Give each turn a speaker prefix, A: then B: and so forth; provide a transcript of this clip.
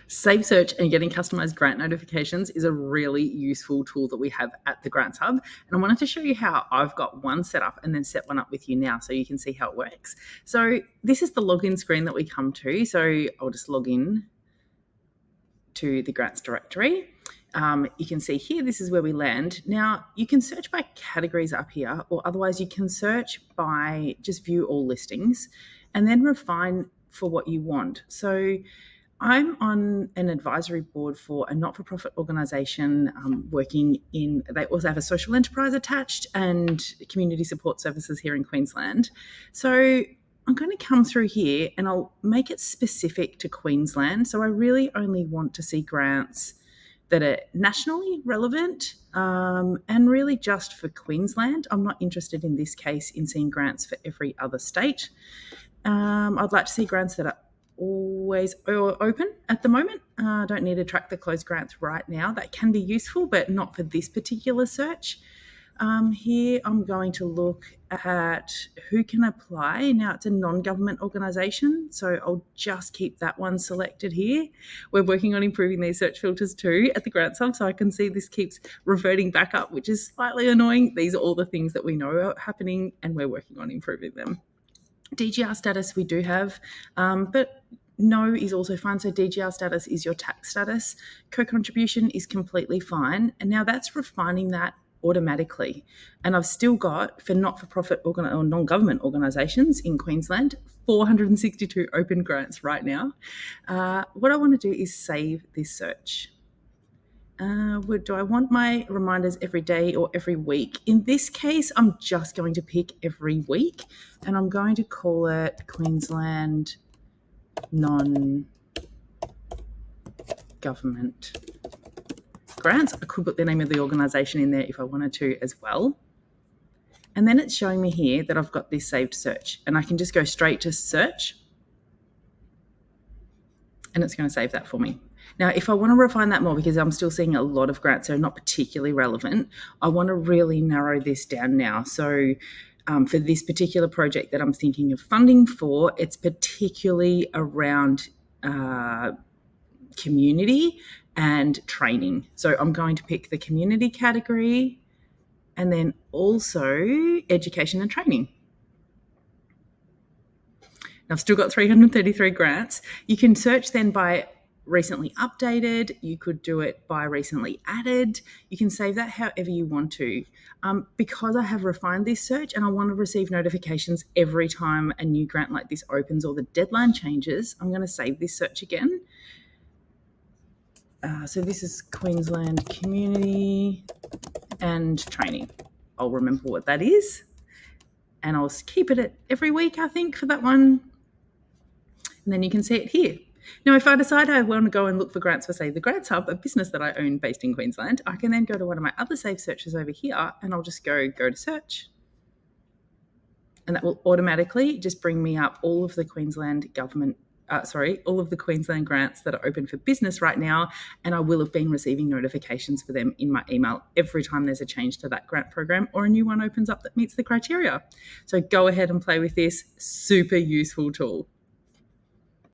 A: Save Search and getting customized grant notifications is a really useful tool that we have at the Grants Hub. And I wanted to show you how I've got one set up and then set one up with you now so you can see how it works. So this is the login screen that we come to. So I'll just log in to the grants directory. You can see here, this is where we land. Now, you can search by categories up here, or otherwise you can search by just view all listings and then refine for what you want. So I'm on an advisory board for a not-for-profit organisation working in, they also have a social enterprise attached and community support services here in Queensland. So I'm going to come through here and I'll make it specific to Queensland. So I really only want to see grants that are nationally relevant and really just for Queensland. I'm not interested in this case in seeing grants for every other state. I'd like to see grants that are always open at the moment. I don't need to track the closed grants right now. That can be useful, but not for this particular search. Here I'm going to look at who can apply. Now it's a non-government organisation, so I'll just keep that one selected here. We're working on improving these search filters too at the Grants Hub, so I can see this keeps reverting back up, which is slightly annoying. These are all the things that we know are happening and we're working on improving them. DGR status we do have, but no is also fine. So DGR status is your tax status. Co-contribution is completely fine. And now that's refining that automatically. And I've still got, for not-for-profit or non-government organisations in Queensland, 462 open grants right now. What I want to do is save this search. Do I want my reminders every day or every week? In this case, I'm just going to pick every week and I'm going to call it Queensland Non-Government Grants. I could put the name of the organisation in there if I wanted to as well. And then it's showing me here that I've got this saved search and I can just go straight to search and it's going to save that for me. Now, if I want to refine that more, because I'm still seeing a lot of grants that are not particularly relevant, I want to really narrow this down now. So for this particular project that I'm thinking of funding for, it's particularly around community and training. So I'm going to pick the community category and then also education and training. Now, I've still got 333 grants. You can search then by recently updated. You could do it by recently added. You can save that however you want to. Because I have refined this search and I want to receive notifications every time a new grant like this opens or the deadline changes, I'm going to save this search again. So this is Queensland Community and Training. I'll remember what that is. And I'll keep it at every week, I think, for that one. And then you can see it here. Now, if I decide I want to go and look for grants for, say, the Grants Hub, a business that I own based in Queensland, I can then go to one of my other saved searches over here and I'll just go to search. And that will automatically just bring me up all of the Queensland government, all of the Queensland grants that are open for business right now. And I will have been receiving notifications for them in my email every time there's a change to that grant program or a new one opens up that meets the criteria. So go ahead and play with this super useful tool.